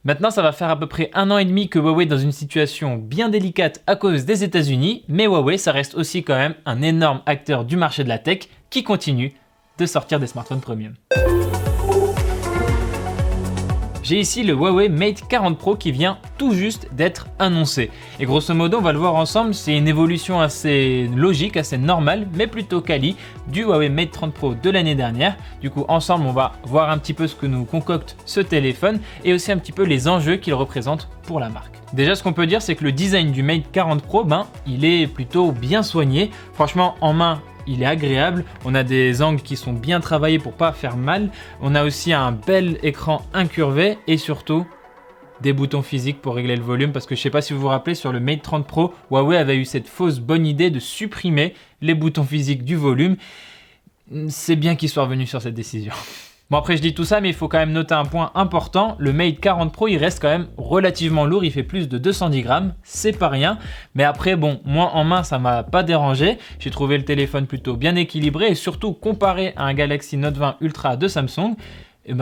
Maintenant, ça va faire à peu près 1 an et demi que Huawei est dans une situation bien délicate à cause des États-Unis, mais Huawei, ça reste aussi quand même un énorme acteur du marché de la tech qui continue de sortir des smartphones premium. J'ai ici le Huawei Mate 40 Pro qui vient tout juste d'être annoncé. Et grosso modo, on va le voir ensemble, c'est une évolution assez logique, assez normale, mais plutôt quali du Huawei Mate 30 Pro de l'année dernière. Du coup, ensemble, on va voir un petit peu ce que nous concocte ce téléphone et aussi un petit peu les enjeux qu'il représente pour la marque. Déjà, ce qu'on peut dire, c'est que le design du Mate 40 Pro, il est plutôt bien soigné. Franchement, en main, il est agréable, on a des angles qui sont bien travaillés pour pas faire mal, on a aussi un bel écran incurvé et surtout des boutons physiques pour régler le volume parce que je sais pas si vous vous rappelez, sur le Mate 30 Pro, Huawei avait eu cette fausse bonne idée de supprimer les boutons physiques du volume. C'est bien qu'ils soient revenus sur cette décision. Bon, après je dis tout ça, mais il faut quand même noter un point important, le Mate 40 Pro il reste quand même relativement lourd, il fait plus de 210 grammes, c'est pas rien, mais après bon, moi en main ça m'a pas dérangé, j'ai trouvé le téléphone plutôt bien équilibré et surtout comparé à un Galaxy Note 20 Ultra de Samsung,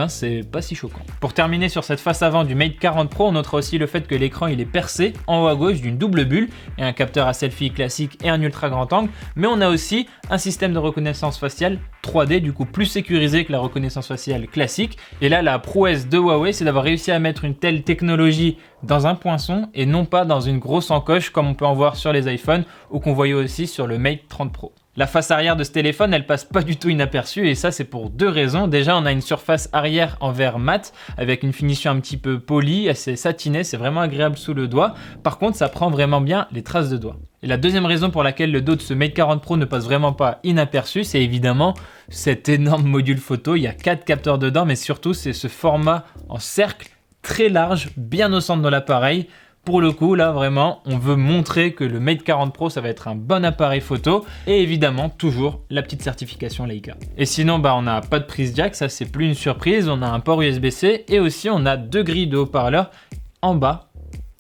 c'est pas si choquant. Pour terminer sur cette face avant du Mate 40 Pro, on notera aussi le fait que l'écran il est percé en haut à gauche d'une double bulle et un capteur à selfie classique et un ultra grand angle, mais on a aussi un système de reconnaissance faciale 3D, du coup plus sécurisé que la reconnaissance faciale classique. Et là, la prouesse de Huawei, c'est d'avoir réussi à mettre une telle technologie dans un poinçon et non pas dans une grosse encoche comme on peut en voir sur les iPhones ou qu'on voyait aussi sur le Mate 30 Pro. La face arrière de ce téléphone, elle passe pas du tout inaperçue et ça c'est pour deux raisons. Déjà, on a une surface arrière en verre mat avec une finition un petit peu polie, assez satinée, c'est vraiment agréable sous le doigt. Par contre, ça prend vraiment bien les traces de doigts. Et la deuxième raison pour laquelle le dos de ce Mate 40 Pro ne passe vraiment pas inaperçu, c'est évidemment cet énorme module photo. Il y a 4 capteurs dedans, mais surtout c'est ce format en cercle très large, bien au centre de l'appareil. Pour le coup, là vraiment, on veut montrer que le Mate 40 Pro, ça va être un bon appareil photo et évidemment, toujours la petite certification Leica. Et sinon, on n'a pas de prise jack, ça c'est plus une surprise, on a un port USB-C et aussi on a 2 grilles de haut-parleurs en bas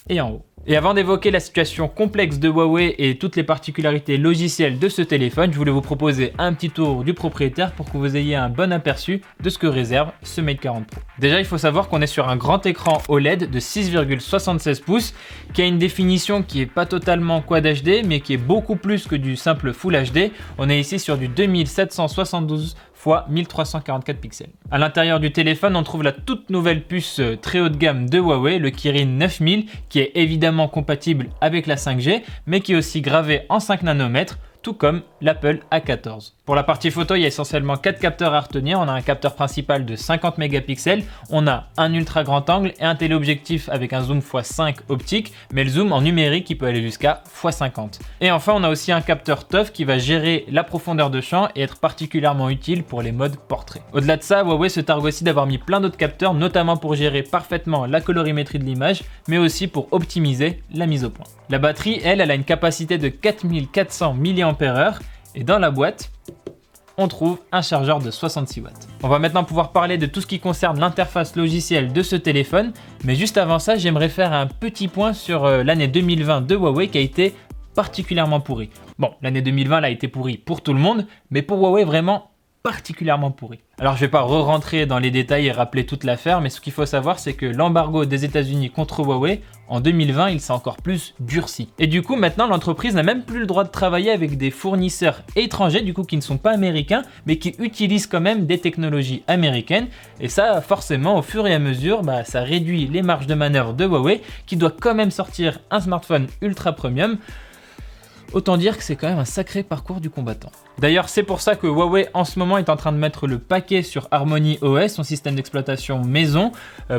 et en haut. Et avant d'évoquer la situation complexe de Huawei et toutes les particularités logicielles de ce téléphone, je voulais vous proposer un petit tour du propriétaire pour que vous ayez un bon aperçu de ce que réserve ce Mate 40 Pro. Déjà, il faut savoir qu'on est sur un grand écran OLED de 6,76 pouces qui a une définition qui est pas totalement Quad HD mais qui est beaucoup plus que du simple Full HD. On est ici sur du 2772 x 1344 pixels. À l'intérieur du téléphone, on trouve la toute nouvelle puce très haut de gamme de Huawei, le Kirin 9000, qui est évidemment compatible avec la 5G, mais qui est aussi gravé en 5 nanomètres, tout comme l'Apple A14. Pour la partie photo, il y a essentiellement 4 capteurs à retenir. On a un capteur principal de 50 mégapixels, on a un ultra grand angle et un téléobjectif avec un zoom x5 optique, mais le zoom en numérique, il peut aller jusqu'à x50. Et enfin, on a aussi un capteur TOF qui va gérer la profondeur de champ et être particulièrement utile pour les modes portrait. Au-delà de ça, Huawei se targue aussi d'avoir mis plein d'autres capteurs, notamment pour gérer parfaitement la colorimétrie de l'image, mais aussi pour optimiser la mise au point. La batterie, elle a une capacité de 4400 mAh et dans la boîte, on trouve un chargeur de 66 watts. On va maintenant pouvoir parler de tout ce qui concerne l'interface logicielle de ce téléphone, mais juste avant ça, j'aimerais faire un petit point sur l'année 2020 de Huawei qui a été particulièrement pourrie. Bon, l'année 2020 elle a été pourrie pour tout le monde, mais pour Huawei vraiment particulièrement pourri. Alors je vais pas re-rentrer dans les détails et rappeler toute l'affaire, mais ce qu'il faut savoir c'est que l'embargo des États-Unis contre Huawei en 2020 il s'est encore plus durci. Et du coup maintenant l'entreprise n'a même plus le droit de travailler avec des fournisseurs étrangers du coup qui ne sont pas américains mais qui utilisent quand même des technologies américaines, et ça forcément au fur et à mesure ça réduit les marges de manœuvre de Huawei qui doit quand même sortir un smartphone ultra premium. Autant dire que c'est quand même un sacré parcours du combattant. D'ailleurs, c'est pour ça que Huawei en ce moment est en train de mettre le paquet sur Harmony OS, son système d'exploitation maison,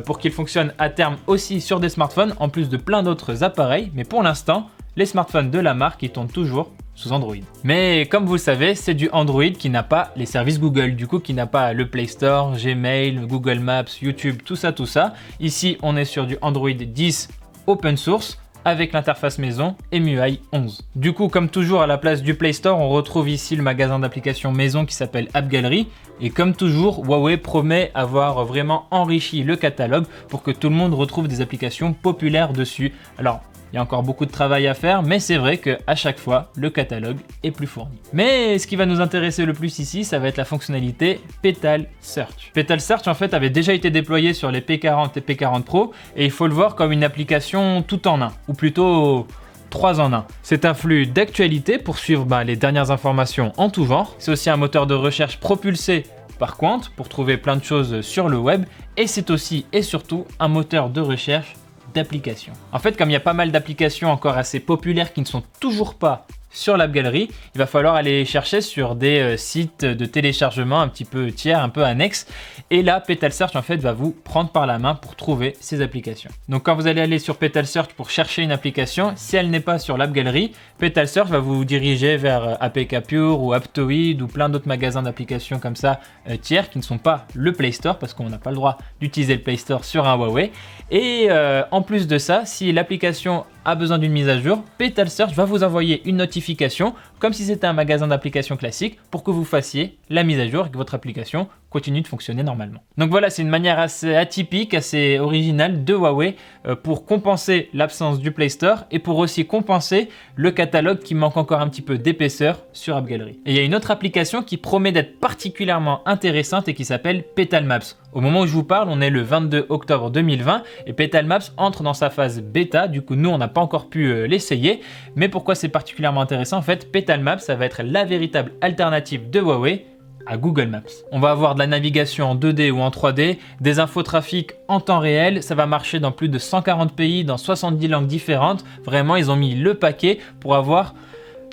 pour qu'il fonctionne à terme aussi sur des smartphones, en plus de plein d'autres appareils. Mais pour l'instant, les smartphones de la marque ils tournent toujours sous Android. Mais comme vous le savez, c'est du Android qui n'a pas les services Google, du coup qui n'a pas le Play Store, Gmail, Google Maps, YouTube, tout ça. Ici, on est sur du Android 10 open source, avec l'interface maison et MIUI 11. Du coup, comme toujours à la place du Play Store, on retrouve ici le magasin d'applications maison qui s'appelle App Gallery. Et comme toujours, Huawei promet avoir vraiment enrichi le catalogue pour que tout le monde retrouve des applications populaires dessus. Alors, Il y a encore beaucoup de travail à faire, mais c'est vrai qu'à chaque fois, le catalogue est plus fourni. Mais ce qui va nous intéresser le plus ici, ça va être la fonctionnalité Petal Search. Petal Search en fait avait déjà été déployé sur les P40 et P40 Pro et il faut le voir comme une application tout en un, ou plutôt 3 en 1. C'est un flux d'actualité pour suivre les dernières informations en tout genre. C'est aussi un moteur de recherche propulsé par Qwant pour trouver plein de choses sur le web et c'est aussi et surtout un moteur de recherche d'applications. En fait, comme il y a pas mal d'applications encore assez populaires qui ne sont toujours pas sur l'App Gallery, il va falloir aller chercher sur des sites de téléchargement un petit peu tiers, un peu annexes. Et là, Petal Search en fait va vous prendre par la main pour trouver ces applications. Donc quand vous allez aller sur Petal Search pour chercher une application, si elle n'est pas sur l'App Gallery, Petal Search va vous diriger vers APK Pure ou Aptoide ou plein d'autres magasins d'applications comme ça tiers qui ne sont pas le Play Store parce qu'on n'a pas le droit d'utiliser le Play Store sur un Huawei. Et en plus de ça, si l'application a besoin d'une mise à jour, Petal Search va vous envoyer une notification comme si c'était un magasin d'applications classique pour que vous fassiez la mise à jour et que votre application continue de fonctionner normalement. Donc voilà, c'est une manière assez atypique, assez originale de Huawei pour compenser l'absence du Play Store et pour aussi compenser le catalogue qui manque encore un petit peu d'épaisseur sur App Gallery. Et il y a une autre application qui promet d'être particulièrement intéressante et qui s'appelle Petal Maps. Au moment où je vous parle, on est le 22 octobre 2020 et Petal Maps entre dans sa phase bêta. Du coup, nous, on n'a pas encore pu l'essayer. Mais pourquoi c'est particulièrement intéressant? En fait, Petal Maps, ça va être la véritable alternative de Huawei à Google Maps. On va avoir de la navigation en 2D ou en 3D, des infotrafics en temps réel, ça va marcher dans plus de 140 pays, dans 70 langues différentes. Vraiment, ils ont mis le paquet pour avoir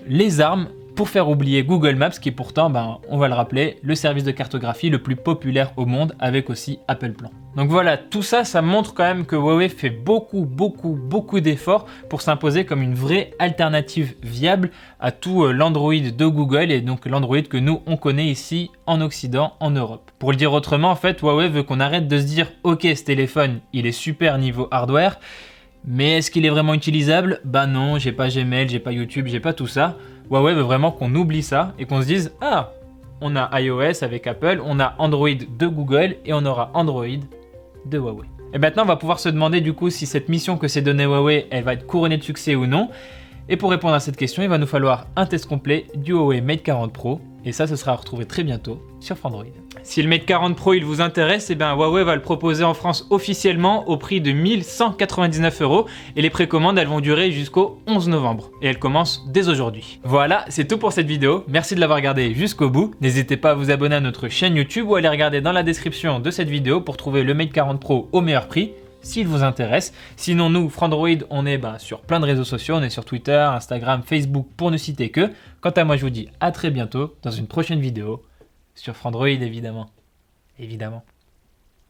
les armes pour faire oublier Google Maps qui est pourtant, on va le rappeler, le service de cartographie le plus populaire au monde avec aussi Apple Plan. Donc voilà, tout ça, ça montre quand même que Huawei fait beaucoup d'efforts pour s'imposer comme une vraie alternative viable à tout l'Android de Google et donc l'Android que nous, on connaît ici en Occident, en Europe. Pour le dire autrement, en fait, Huawei veut qu'on arrête de se dire « Ok, ce téléphone, il est super niveau hardware, mais est-ce qu'il est vraiment utilisable? Bah non, j'ai pas Gmail, j'ai pas YouTube, j'ai pas tout ça. » Huawei veut vraiment qu'on oublie ça et qu'on se dise « Ah, on a iOS avec Apple, on a Android de Google et on aura Android de Huawei. » Et maintenant, on va pouvoir se demander du coup si cette mission que s'est donnée Huawei, elle va être couronnée de succès ou non. Et pour répondre à cette question, il va nous falloir un test complet du Huawei Mate 40 Pro. Et ça, ce sera à retrouver très bientôt sur Frandroid. Si le Mate 40 Pro il vous intéresse, Huawei va le proposer en France officiellement au prix de 1 199 € et les précommandes elles vont durer jusqu'au 11 novembre et elles commencent dès aujourd'hui. Voilà, c'est tout pour cette vidéo. Merci de l'avoir regardé jusqu'au bout. N'hésitez pas à vous abonner à notre chaîne YouTube ou à aller regarder dans la description de cette vidéo pour trouver le Mate 40 Pro au meilleur prix, s'il vous intéresse. Sinon, nous, Frandroid, on est sur plein de réseaux sociaux. On est sur Twitter, Instagram, Facebook, pour ne citer que. Quant à moi, je vous dis à très bientôt dans une prochaine vidéo sur Frandroid, évidemment.